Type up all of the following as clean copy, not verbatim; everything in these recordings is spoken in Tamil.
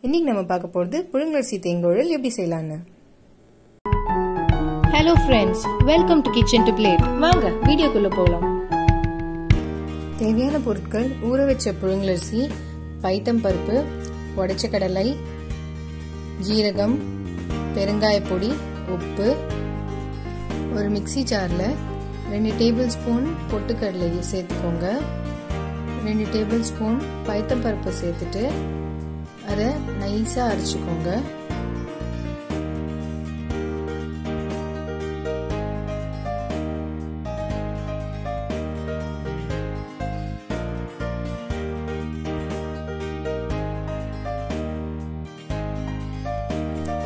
இன்னைக்கு நம்ம பார்க்க போறது புழுங்கலரிசி தேங்குழல் எப்படி செய்யலாம்னு. Hello friends, welcome to Kitchen2Plate. வாங்க வீடியோக்குள்ள போலாம். தேவையான பொருட்கள்: ஊற வச்ச புழுங்கலரிசி, பைத்தம் பருப்பு, உடைச்ச கடலை, ஜீரகம், பெருங்காய பொடி, உப்பு. ஒரு மிக்ஸி ஜார்ல 2 டேபிள் ஸ்பூன் பொட்டுக்கடலை சேர்த்துக்கோங்க. 2 டேபிள் ஸ்பூன் பைத்தம் பருப்பு சேர்த்துட்டு அதை நைஸா அரைச்சுக்கோங்க.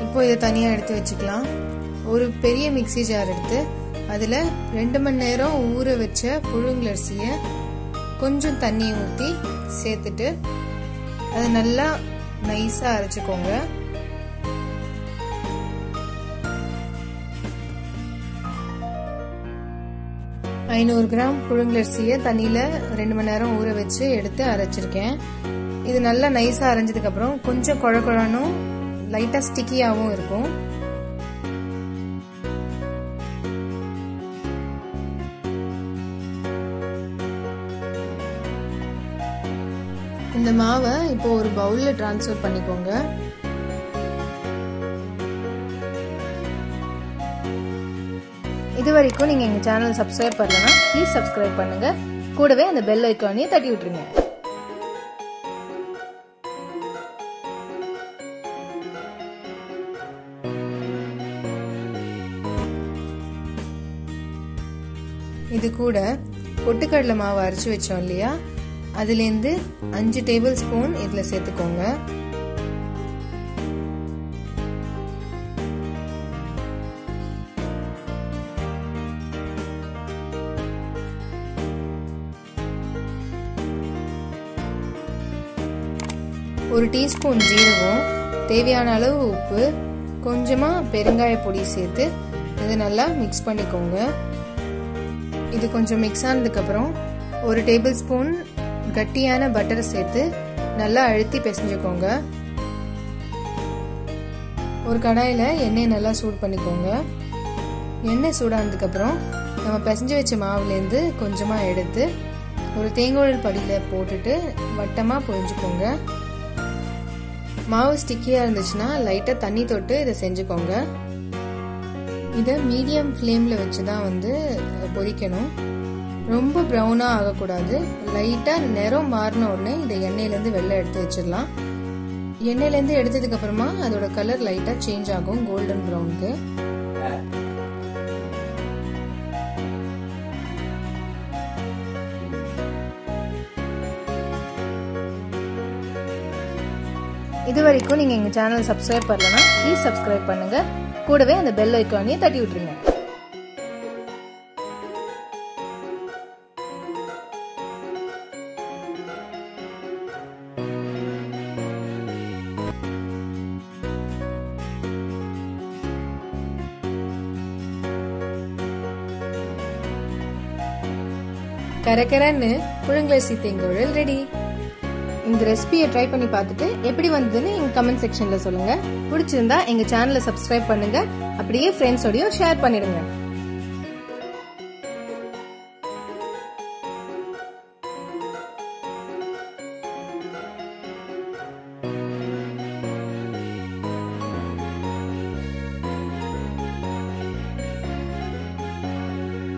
இப்போ இதை தனியா எடுத்து வச்சுக்கலாம். ஒரு பெரிய மிக்ஸி ஜார் எடுத்து அதுல 2 மணி நேரம் ஊற வச்ச புழுங்கலரிசிய கொஞ்சம் தண்ணி ஊத்தி சேர்த்துட்டு அதை நல்லா நைஸா அரைச்சுக்கோங்க. கிராம் புழுங்கலரிசிய தண்ணியில 2 மணி நேரம் ஊற வச்சு எடுத்து அரைச்சிருக்கேன். இது நல்லா நைஸா அரைஞ்சதுக்கு அப்புறம் கொஞ்சம் குழ குழனும் லைட்டா ஸ்டிக்கியாவும் இருக்கும். இந்த மாவை இப்போ ஒரு பவுல்ல டிரான்ஸ்ஃபர் பண்ணிக்கோங்க. இது வரைக்கும் நீங்க எங்க சேனல் சப்ஸ்கிரைப் பண்ணலனா ப்ளீஸ் சப்ஸ்கிரைப் பண்ணுங்க. கூடவே அந்த பெல் ஐகானையும் தட்டி விட்டுருங்க. இது கூட பொட்டுக்கடலை மாவு அரைச்சு வச்சோம் இல்லையா, அதுலேருந்து 5 டேபிள் ஸ்பூன் இதுல சேர்த்துக்கோங்க. ஒரு டீஸ்பூன் ஜீரகம், தேவையான அளவு உப்பு, கொஞ்சமா பெருங்காய பொடி சேர்த்து இதை நல்லா மிக்ஸ் பண்ணிக்கோங்க. இது கொஞ்சம் மிக்ஸ் ஆனதுக்கு அப்புறம் ஒரு டேபிள் ஸ்பூன் கட்டியான பட்டரை சேர்த்து நல்லா அழுத்தி பிசைஞ்சுக்கோங்க. ஒரு கடாயில எண்ணெய் நல்லா சூடு பண்ணிக்கோங்க. எண்ணெய் சூடானதுக்கு அப்புறம் நம்ம பிசைஞ்சு வச்ச மாவுல இருந்து கொஞ்சமா எடுத்து ஒரு தேங்குழல் படியில போட்டுட்டு வட்டமா புழிஞ்சுக்கோங்க. மாவு ஸ்டிக்கியா இருந்துச்சுன்னா லைட்டா தண்ணி தொட்டு இதை செஞ்சுக்கோங்க. இதை மீடியம் ஃப்ளேம்ல வச்சுதான் பொரிக்கணும். ரொம்ப ப்ரௌனா ஆகக்கூடாது. லைட்டா நிறம் மாறின உடனே இதை எண்ணெயில இருந்து வெளில எடுத்து வச்சிடலாம். எண்ணெயில இருந்து எடுத்ததுக்கு அப்புறமா அதோட கலர் லைட்டா சேஞ்ச் ஆகும் கோல்டன் ப்ரௌனுக்கு. இது வரைக்கும் நீங்க எங்க சேனல் சப்ஸ்கிரைப் பண்ணலனா ப்ளீஸ் சப்ஸ்கிரைப் பண்ணுங்க. கூடவே அந்த பெல் ஐகானையும் தட்டி விட்டுருங்க. கரகரன்னு புழுங்கலரிசி தேங்குழல் ரெடி. இந்த ரெசிபியை ட்ரை பண்ணி பார்த்துட்டு எப்படி வந்ததுன்னு எங்க கமெண்ட் செக்ஷன்ல சொல்லுங்க. பிடிச்சிருந்தா எங்க சேனலை சப்ஸ்கிரைப் பண்ணுங்க. அப்படியே ஃப்ரெண்ட்ஸோடயும் ஷேர் பண்ணிடுங்க.